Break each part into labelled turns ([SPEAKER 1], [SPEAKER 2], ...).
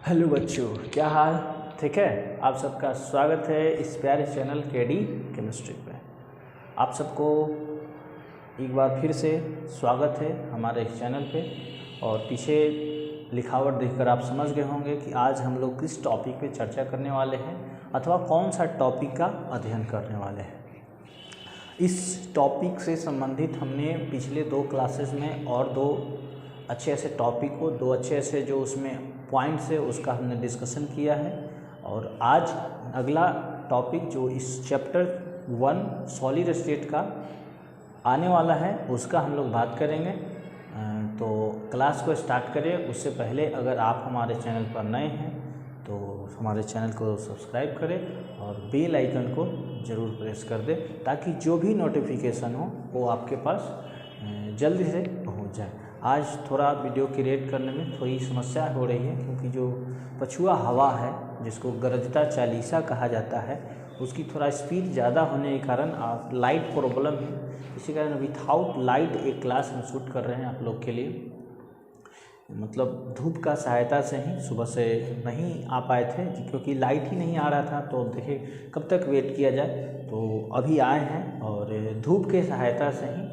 [SPEAKER 1] Hello बच्चों, क्या हाल? ठीक है। आप सबका स्वागत है इस प्यारे चैनल केडी केमिस्ट्री पे। आप सबको एक बार फिर से स्वागत है हमारे इस चैनल पे। और पीछे लिखावट देखकर आप समझ गए होंगे कि आज हम लोग किस टॉपिक पे चर्चा करने वाले हैं अथवा कौन सा टॉपिक का अध्ययन करने वाले हैं। इस टॉपिक से संबंधित हमने पिछले 2 क्लासेस में और 2 अच्छे ऐसे टॉपिक को, 2 अच्छे ऐसे जो उसमें पॉइंट्स है उसका हमने डिस्कशन किया है। और आज अगला टॉपिक जो इस चैप्टर 1 सॉलिड स्टेट का आने वाला है उसका हम लोग बात करेंगे। तो क्लास को स्टार्ट करें उससे पहले अगर आप हमारे चैनल पर नए हैं तो हमारे चैनल को सब्सक्राइब करें और बेल आइकन को ज़रूर प्रेस कर दें ताकि जो भी नोटिफिकेशन हो वो आपके पास जल्दी से पहुंच जाए। आज थोड़ा वीडियो क्रिएट करने में थोड़ी समस्या हो रही है क्योंकि जो पछुआ हवा है जिसको गरजता चालीसा कहा जाता है उसकी थोड़ा स्पीड ज़्यादा होने के कारण लाइट प्रॉब्लम है। इसी कारण विथआउट लाइट एक क्लास हम शूट कर रहे हैं आप लोग के लिए। मतलब धूप का सहायता से ही सुबह से नहीं आ पाए थे क्योंकि लाइट ही नहीं आ रहा था। तो देखिए कब तक वेट किया जाए, तो अभी आए हैं और धूप के सहायता से ही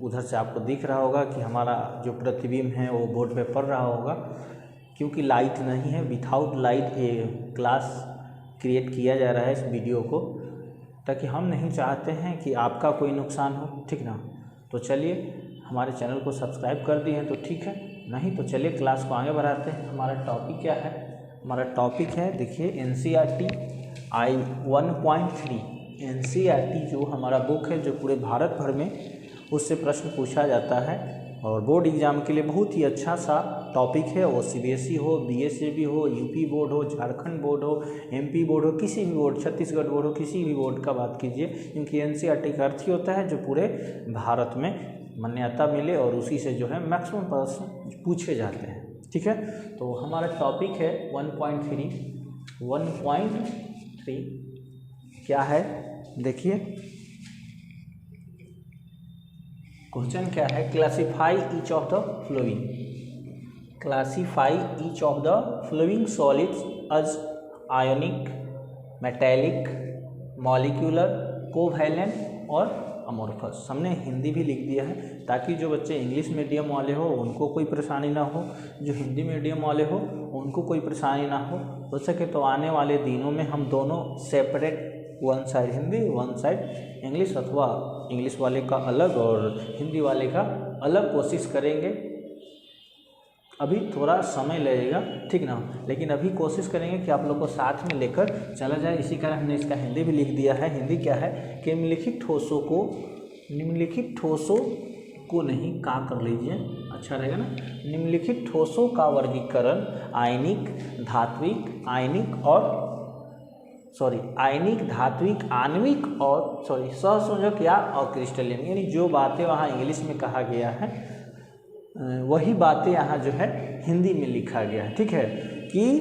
[SPEAKER 1] उधर से आपको दिख रहा होगा कि हमारा जो प्रतिबिंब है वो बोर्ड पे पड़ रहा होगा क्योंकि लाइट नहीं है। विथआउट लाइट ये क्लास क्रिएट किया जा रहा है इस वीडियो को, ताकि हम नहीं चाहते हैं कि आपका कोई नुकसान हो, ठीक ना। तो चलिए हमारे चैनल को सब्सक्राइब कर दिए हैं तो ठीक है, नहीं तो चलिए क्लास को आगे बढ़ाते हैं। हमारा टॉपिक क्या है? हमारा टॉपिक है, देखिए NCERT I1.3। NCERT जो हमारा बुक है जो पूरे भारत भर में उससे प्रश्न पूछा जाता है और बोर्ड एग्ज़ाम के लिए बहुत ही अच्छा सा टॉपिक है। वो CBSE हो, BSAB हो, UP बोर्ड हो, झारखंड बोर्ड हो, MP बोर्ड हो, किसी भी बोर्ड, छत्तीसगढ़ बोर्ड हो, किसी भी बोर्ड का बात कीजिए, क्योंकि NCERT का अर्थ ही होता है जो पूरे भारत में मान्यता मिले और उसी से जो है मैक्सिमम प्रश्न पूछे जाते हैं। ठीक है, तो हमारा टॉपिक है 1.3 क्या है देखिए। क्वेश्चन क्या है? Classify each of the following. Classify each of the following solids as ionic, metallic, molecular, covalent और अमोर्फस। हमने हिंदी भी लिख दिया है ताकि जो बच्चे इंग्लिश मीडियम वाले हो उनको कोई परेशानी ना हो, जो हिंदी मीडियम वाले हो उनको कोई परेशानी ना हो सके तो आने वाले दिनों में हम दोनों separate, one side Hindi one side English, अथवा इंग्लिश वाले का अलग और हिंदी वाले का अलग कोशिश करेंगे। अभी थोड़ा समय लगेगा, ठीक ना, लेकिन अभी कोशिश करेंगे कि आप लोग को साथ में लेकर चला जाए। इसी कारण हमने इसका हिंदी भी लिख दिया है। हिंदी क्या है कि निम्नलिखित ठोसों को नहीं का कर लीजिए, अच्छा रहेगा ना। निम्नलिखित ठोसों का वर्गीकरण आयनिक, धात्विक, आयनिक, धात्विक, आणविक और सहसंयोजक या अक्रिस्टलीन, यानी जो बातें वहाँ इंग्लिश में कहा गया है वही बातें यहाँ जो है हिंदी में लिखा गया है। ठीक है, कि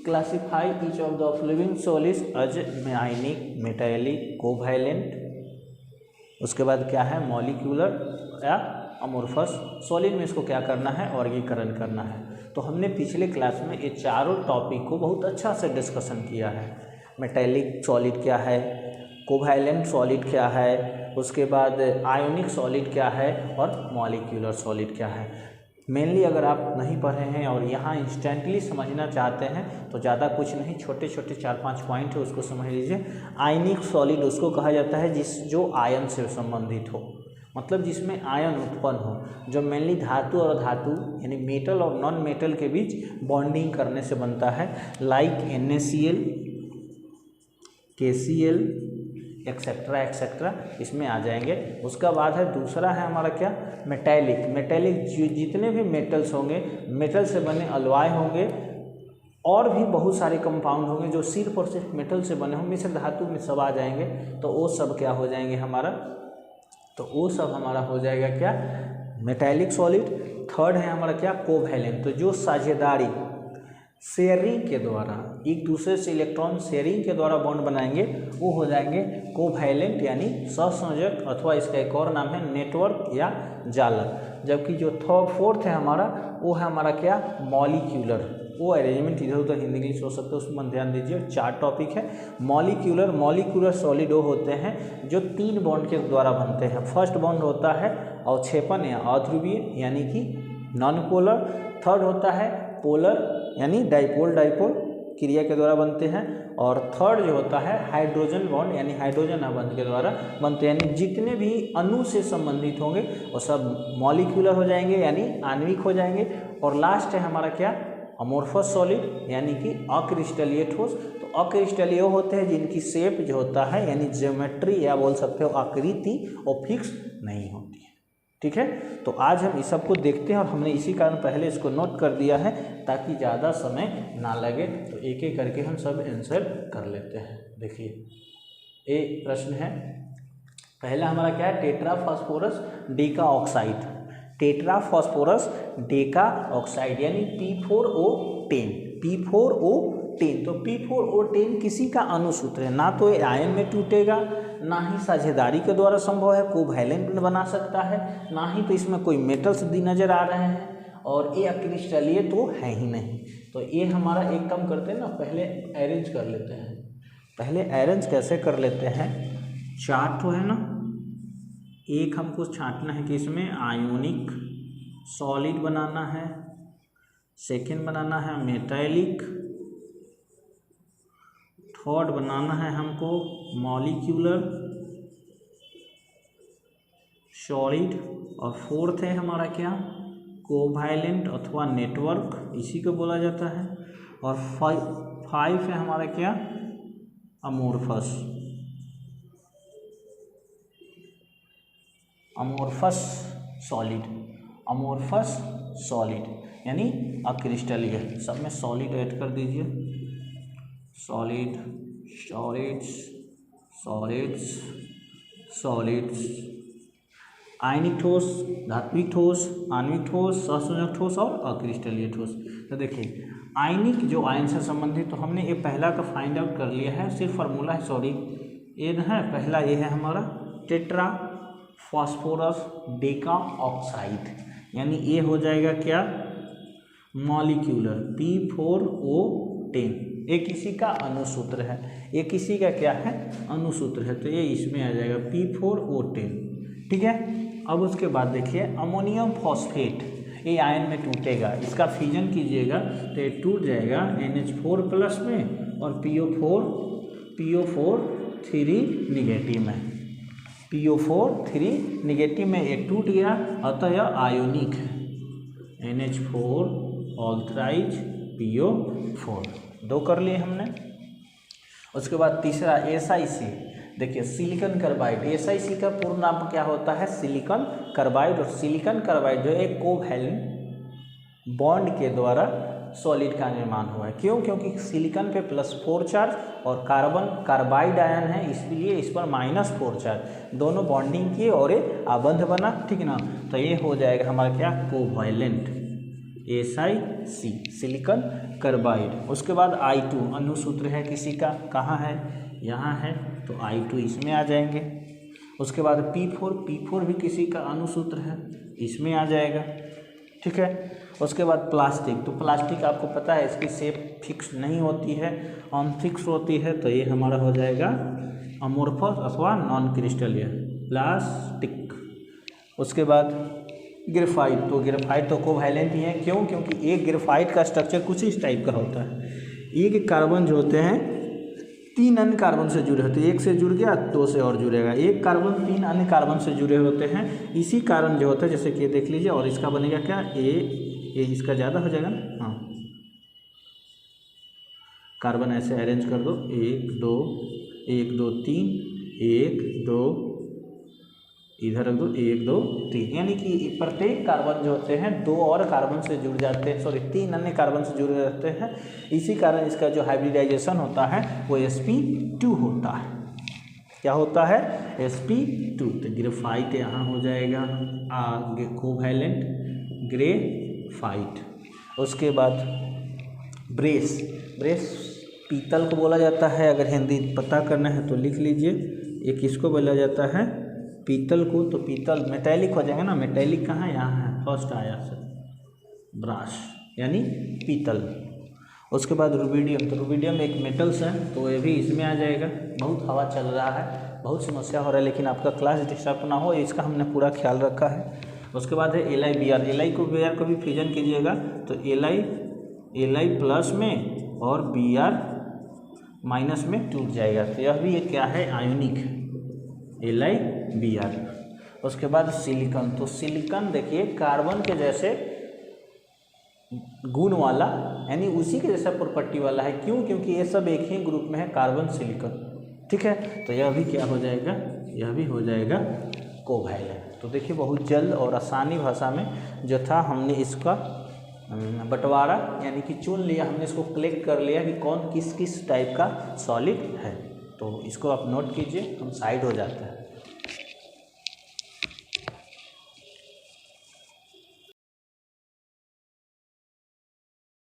[SPEAKER 1] classify each of the following solids as ionic, metallic, covalent, उसके बाद क्या है मॉलिक्यूलर या अमोर्फस सॉलिड में इसको क्या करना है, वर्गीकरण करना है। तो हमने पिछले क्लास में ये चारों टॉपिक को बहुत अच्छा से डिस्कशन किया है। मेटेलिक सॉलिड क्या है, कोवैलेंट सॉलिड क्या है, उसके बाद आयोनिक सॉलिड क्या है और मॉलिक्यूलर सॉलिड क्या है। मेनली अगर आप नहीं पढ़े हैं और यहाँ इंस्टेंटली समझना चाहते हैं तो ज़्यादा कुछ नहीं, छोटे छोटे 4-5 पॉइंट है उसको समझ लीजिए। आयनिक सॉलिड उसको कहा जाता है जो आयन से संबंधित हो, मतलब जिसमें आयन उत्पन्न हो, जो मेनली धातु और धातु यानी मेटल और नॉन मेटल के बीच बॉन्डिंग करने से बनता है, like NaCl, KCl etcetera etcetera, इसमें आ जाएंगे। उसका बाद है दूसरा है हमारा क्या, मेटेलिक जितने भी मेटल्स होंगे, मेटल से बने अलॉय होंगे और भी बहुत सारे कंपाउंड होंगे जो सिर्फ और सिर्फ मेटल से बने होंगे, मिश्र धातु में सब आ जाएंगे। तो वो सब क्या हो जाएंगे हमारा, तो वो सब हमारा हो जाएगा क्या, मेटेलिक सॉलिड। थर्ड है हमारा क्या, कोवैलेंट, तो जो साझेदारी शेयरिंग के द्वारा एक दूसरे से इलेक्ट्रॉन शेयरिंग के द्वारा बॉन्ड बनाएंगे वो हो जाएंगे कोवैलेंट यानी सहसंयोजक, अथवा इसका एक और नाम है नेटवर्क या जालक। जबकि जो फोर्थ है हमारा वो है हमारा क्या, मॉलिक्यूलर। वो अरेंजमेंट इधर उधर हिंदी इंग्लिश हो सकते हैं, उसमें ध्यान दीजिए। 4 टॉपिक है। मॉलिक्यूलर सॉलिड वो होते हैं जो 3 बॉन्ड के द्वारा बनते हैं। फर्स्ट बॉन्ड होता है अवक्षेपण या अध्रुवीय यानी कि नॉन पोलर। थर्ड होता है पोलर यानी डाइपोल क्रिया के द्वारा बनते हैं। और थर्ड जो होता है हाइड्रोजन बॉन्ड यानी हाइड्रोजन आबंध के द्वारा बनते हैं। यानी जितने भी अणु से संबंधित होंगे वो सब मॉलिक्यूलर हो जाएंगे यानी आणविक हो जाएंगे। और लास्ट है हमारा क्या, अमोर्फस सॉलिड यानी कि अक्रिस्टलीय ठोस। तो अक्रिस्टलीय होते हैं जिनकी शेप जो होता है यानी ज्योमेट्री या बोल सकते हो आकृति वो फिक्स नहीं होती है। ठीक है, तो आज हम इस सब को देखते हैं और हमने इसी कारण पहले इसको नोट कर दिया है ताकि ज़्यादा समय ना लगे। तो एक एक करके हम सब आंसर कर लेते हैं। देखिए एक प्रश्न है, पहला हमारा क्या है, tetra phosphorus Deka oxide. Tetra phosphorus Deka oxide यानी P4O10। P4O10 तो P4O10 किसी का अणुसूत्र है। ना तो ये आयन में टूटेगा, ना ही साझेदारी के द्वारा संभव है, कोवैलेंट बना सकता है, ना ही तो इसमें कोई मेटल्स दी नजर आ रहे हैं, और ये अक्रिस्टलीय तो है ही नहीं। तो ये हमारा एक काम करते हैं ना, पहले अरेंज कर लेते हैं। पहले अरेंज कैसे कर लेते हैं, 4 तो है ना, एक हमको छांटना है कि इसमें आयोनिक सॉलिड बनाना है, सेकेंड बनाना है मेटैलिक, थर्ड बनाना है हमको मॉलिक्यूलर सॉलिड, और फोर्थ है हमारा क्या, कोवैलेंट अथवा नेटवर्क इसी को बोला जाता है, और 5 है हमारा क्या, अमोर्फस सॉलिड यानी अक्रिस्टलीय। सब में सॉलिड ऐड कर दीजिए, सॉलिड्स, आयनिक ठोस, धात्विक ठोस, आणविक ठोस, सहसंयोजक ठोस और अक्रिस्टलीय ठोस। तो देखिए आयनिक जो आयन से संबंधित, तो हमने ये पहला का फाइंड आउट कर लिया है, सिर्फ फार्मूला है, सॉरी ये है पहला, ये है हमारा टेट्रा फास्फोरस डेका ऑक्साइड, यानी ये हो जाएगा क्या, मॉलिक्यूलर P4O10। ये किसी का अणुसूत्र है, ये किसी का क्या है, अणुसूत्र है, तो ये इसमें आ जाएगा P4O10। ठीक है, अब उसके बाद देखिए अमोनियम फॉस्फेट, ये आयन में टूटेगा, इसका फ्यूजन कीजिएगा तो ये टूट जाएगा NH4 प्लस में और PO4 3 निगेटिव में, PO4 3 निगेटिव में ये टूट गया, अतः यह आयोनिक है, NH4 ऑल थ्राइज PO4, 2 कर लिए हमने। उसके बाद तीसरा SiC, देखिए सिलिकॉन कार्बाइड, SiC का पूर्ण नाम क्या होता है, सिलिकॉन कार्बाइड। और सिलिकॉन कार्बाइड जो एक कोवैलेंट बॉन्ड के द्वारा सॉलिड का निर्माण हुआ है। क्यों, क्योंकि सिलिकॉन पे +4 चार्ज और कार्बन कार्बाइड आयन है, इसलिए इस पर -4 चार्ज, दोनों बॉन्डिंग किए और ये आबंध बना, ठीक ना। तो ये हो जाएगा हमारा क्या, कोवैलेंट SiC सिलिकॉन कार्बाइड। उसके बाद I2 अणुसूत्र है किसी का, कहाँ है, यहाँ है, तो I2 इसमें आ जाएंगे। उसके बाद P4 भी किसी का अणुसूत्र है, इसमें आ जाएगा। ठीक है, उसके बाद प्लास्टिक, तो प्लास्टिक आपको पता है इसकी शेप फिक्स नहीं होती है, अनफिक्स होती है, तो ये हमारा हो जाएगा अमोर्फस अथवा नॉन क्रिस्टलीय प्लास्टिक। उसके बाद ग्रेफाइट, तो ग्रेफाइट तो कोवैलेंट ही है। क्यों, क्योंकि एक ग्रेफाइट का स्ट्रक्चर कुछ इस टाइप का होता है, एक कार्बन जो होते हैं 3 अन्य कार्बन से जुड़े होते हैं, एक से जुड़ गया 2 से और जुड़ेगा, एक कार्बन 3 अन्य कार्बन से जुड़े होते हैं। इसी कारण जो होता है, जैसे कि देख लीजिए, और इसका बनेगा क्या, ये इसका ज़्यादा हो जाएगा ना, हाँ, कार्बन ऐसे अरेंज कर दो, 1 2 3, 1 2 इधर रख दो, 1 2 3, यानी कि प्रत्येक कार्बन जो होते हैं 2 और कार्बन से जुड़ जाते हैं, सॉरी 3 अन्य कार्बन से जुड़े रहते हैं। इसी कारण इसका जो हाइब्रिडाइजेशन होता है वो sp2 होता है। क्या होता है, sp2। तो ग्रेफाइट यहाँ हो जाएगा कोवैलेंट ग्रेफाइट। उसके बाद ब्रेस पीतल को बोला जाता है, अगर हिंदी पता करना है तो लिख लीजिए, ये किसको बोला जाता है, पीतल को। तो पीतल मेटैलिक हो जाएगा ना, मेटैलिक कहाँ, यहाँ है, फर्स्ट आया सर, ब्रास यानी पीतल। उसके बाद रुबिडियम, तो रुबिडियम एक मेटल्स है, तो ये भी इसमें आ जाएगा। बहुत हवा चल रहा है, बहुत समस्या हो रहा है, लेकिन आपका क्लास डिस्टर्ब ना हो इसका हमने पूरा ख्याल रखा है। उसके बाद है LiBr, Li को भी फ्यूजन कीजिएगा तो Li प्लस में और Br माइनस में टूट जाएगा, तो यह भी ये क्या है, आयोनिक LiBr। उसके बाद सिलिकॉन, तो सिलिकॉन देखिए कार्बन के जैसे गुण वाला, यानी उसी के जैसा प्रॉपर्टी वाला है। क्यों? क्योंकि ये सब एक ही ग्रुप में है, कार्बन सिलिकॉन। ठीक है, तो यह भी क्या हो जाएगा, यह भी हो जाएगा कोवैलेंट। तो देखिए बहुत जल्द और आसानी भाषा में जो था हमने इसका बंटवारा यानी कि चुन लिया, हमने इसको कलेक्ट कर लिया कि कौन किस किस टाइप का सॉलिड है। तो इसको आप नोट कीजिए, हम साइड हो जाते हैं।